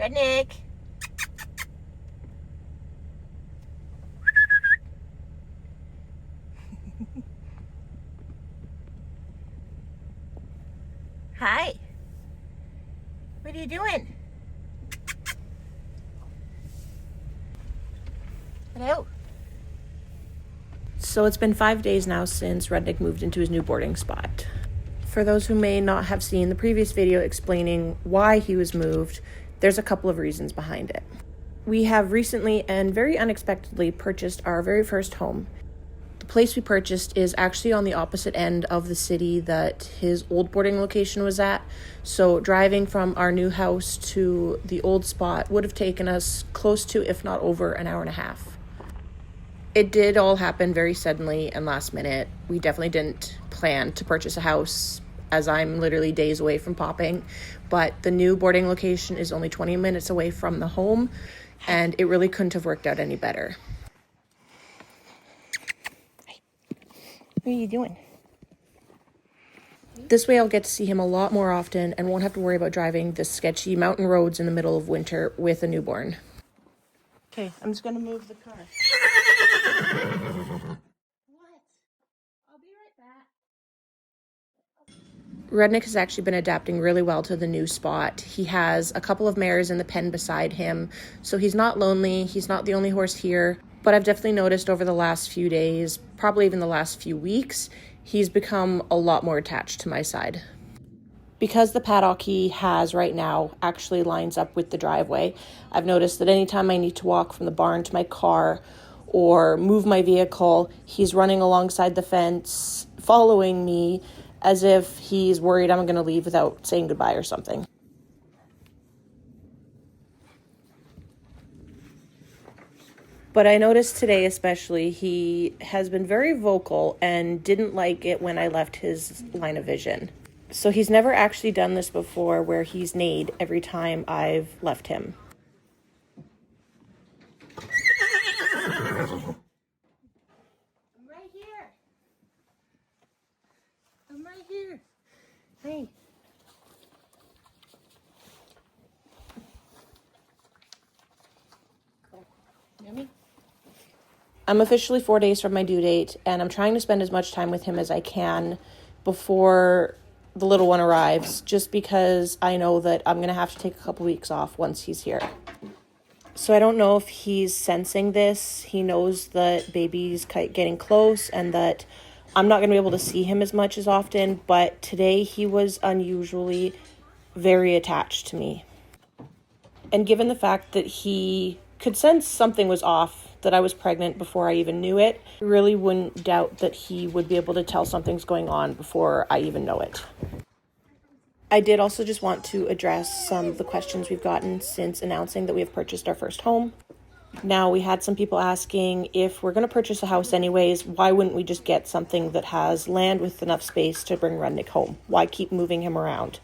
Rudnik. Hi. What are you doing? Hello. So it's been 5 days now since Rudnik moved into his new boarding spot. For those who may not have seen the previous video explaining why he was moved, there's a couple of reasons behind it. We have recently and very unexpectedly purchased our very first home. The place we purchased is actually on the opposite end of the city that his old boarding location was at, so driving from our new house to the old spot would have taken us close to, if not over, an hour and a half. It did all happen very suddenly and last minute. We definitely didn't plan to purchase a house, as I'm literally days away from popping, but the new boarding location is only 20 minutes away from the home, and it really couldn't have worked out any better. What are you doing? This way I'll get to see him a lot more often and won't have to worry about driving the sketchy mountain roads in the middle of winter with a newborn. Okay, I'm just gonna move the car. What? I'll be right back. Rudnik has actually been adapting really well to the new spot. He has a couple of mares in the pen beside him, so he's not lonely. He's not the only horse here, but I've definitely noticed over the last few days, probably even the last few weeks, he's become a lot more attached to my side. Because the paddock he has right now actually lines up with the driveway, I've noticed that anytime I need to walk from the barn to my car or move my vehicle, he's running alongside the fence, following me, as if he's worried I'm going to leave without saying goodbye or something. But I noticed today especially, he has been very vocal and didn't like it when I left his line of vision. So he's never actually done this before where he's neighed every time I've left him. I'm right here. I'm right here. Hey. Cool. Yummy? I'm officially 4 days from my due date, and I'm trying to spend as much time with him as I can before the little one arrives, just because I know that I'm going to have to take a couple weeks off once he's here. So I don't know if he's sensing this. He knows that baby's getting close and that I'm not going to be able to see him as much as often, but today he was unusually very attached to me. And given the fact that he could sense something was off, that I was pregnant before I even knew it, I really wouldn't doubt that he would be able to tell something's going on before I even know it. I did also just want to address some of the questions we've gotten since announcing that we have purchased our first home. Now, we had some people asking, if we're going to purchase a house anyways, why wouldn't we just get something that has land with enough space to bring Rudnik home? Why keep moving him around?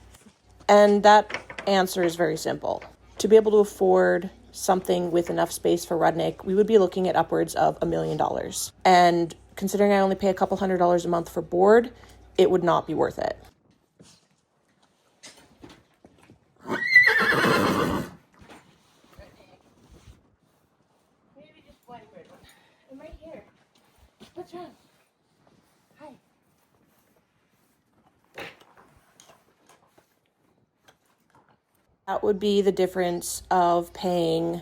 And that answer is very simple. To be able to afford something with enough space for Rudnik, we would be looking at upwards of $1 million. And considering I only pay a couple $100s a month for board, it would not be worth it. Maybe just one weird one. I'm right here. What's wrong? Hi. That would be the difference of paying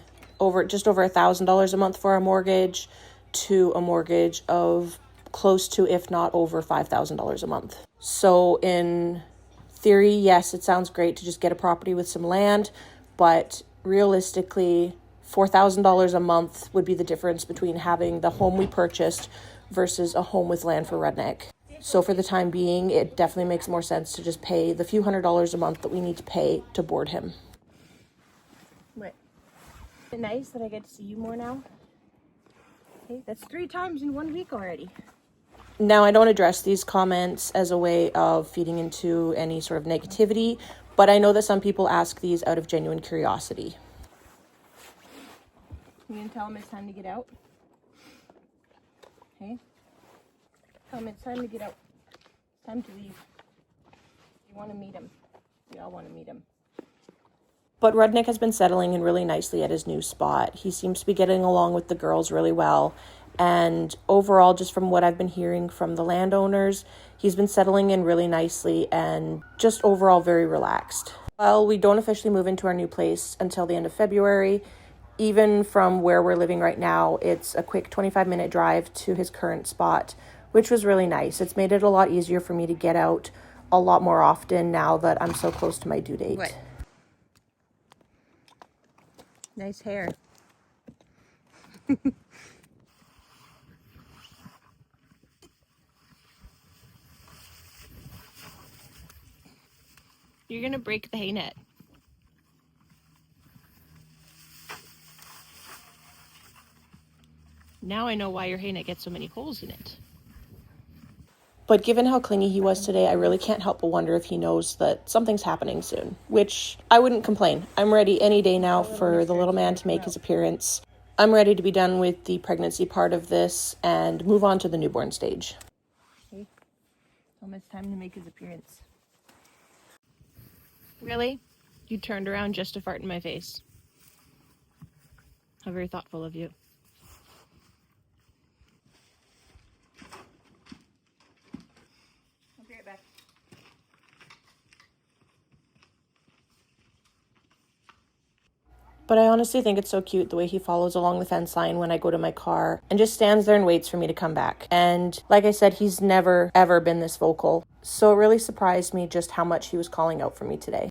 just over $1,000 a month for a mortgage to a mortgage of close to, if not over, $5,000 a month. So in theory, yes, it sounds great to just get a property with some land, but realistically, $4,000 a month would be the difference between having the home we purchased versus a home with land for Rudnik. So for the time being, it definitely makes more sense to just pay the few $100s a month that we need to pay to board him. What? Is it nice that I get to see you more now? Okay, that's 3 times in 1 week already. Now, I don't address these comments as a way of feeding into any sort of negativity, but I know that some people ask these out of genuine curiosity. You gonna tell him it's time to get out? Okay? Tell him it's time to get out. It's time to leave. You want to meet him. We all want to meet him. But Rudnik has been settling in really nicely at his new spot. He seems to be getting along with the girls really well. And overall, just from what I've been hearing from the landowners, he's been settling in really nicely and just overall very relaxed. Well, we don't officially move into our new place until the end of February. Even from where we're living right now, it's a quick 25-minute drive to his current spot, which was really nice. It's made it a lot easier for me to get out a lot more often now that I'm so close to my due date. What? Nice hair. You're gonna break the hay net. Now I know why your hay net gets so many holes in it. But given how clingy he was today, I really can't help but wonder if he knows that something's happening soon, which I wouldn't complain. I'm ready any day now for the little man to make his appearance. I'm ready to be done with the pregnancy part of this and move on to the newborn stage. Okay, almost time to make his appearance. Really? You turned around just to fart in my face. How very thoughtful of you. I'll be right back. But I honestly think it's so cute the way he follows along the fence line when I go to my car and just stands there and waits for me to come back. And like I said, he's never, ever been this vocal. So it really surprised me just how much he was calling out for me today.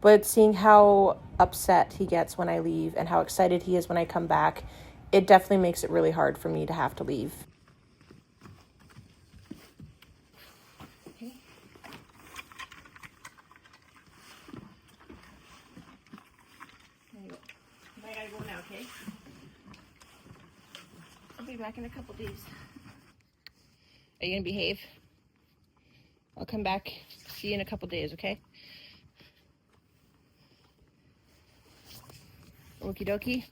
But seeing how upset he gets when I leave and how excited he is when I come back, it definitely makes it really hard for me to have to leave. Okay. There you go. I gotta go now, okay? I'll be back in a couple days. Are you gonna behave? I'll come back, see you in a couple days, okay? Okie dokie.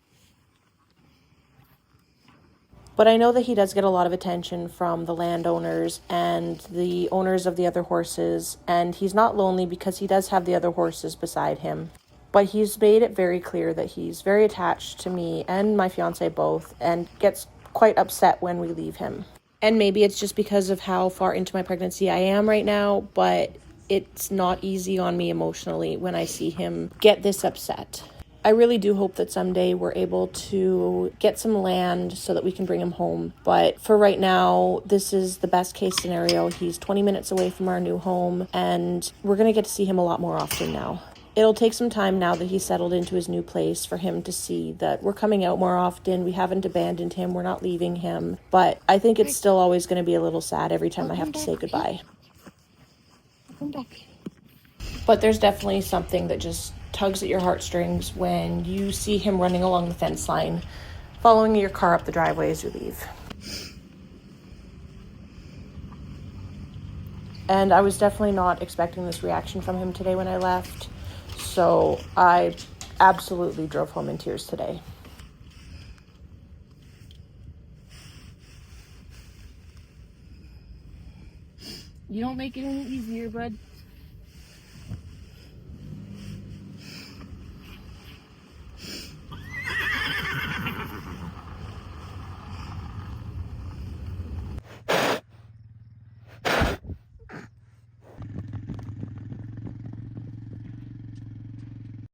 But I know that he does get a lot of attention from the landowners and the owners of the other horses, and he's not lonely because he does have the other horses beside him. But he's made it very clear that he's very attached to me and my fiance both, and gets quite upset when we leave him. And maybe it's just because of how far into my pregnancy I am right now, but it's not easy on me emotionally when I see him get this upset. I really do hope that someday we're able to get some land so that we can bring him home. But for right now, this is the best case scenario. He's 20 minutes away from our new home, and we're going to get to see him a lot more often now. It'll take some time now that he's settled into his new place for him to see that we're coming out more often. We haven't abandoned him. We're not leaving him. But I think it's still always going to be a little sad every time I have to say goodbye. Come back. But there's definitely something that just tugs at your heartstrings when you see him running along the fence line, following your car up the driveway as you leave. And I was definitely not expecting this reaction from him today when I left, so I absolutely drove home in tears today. You don't make it any easier, bud.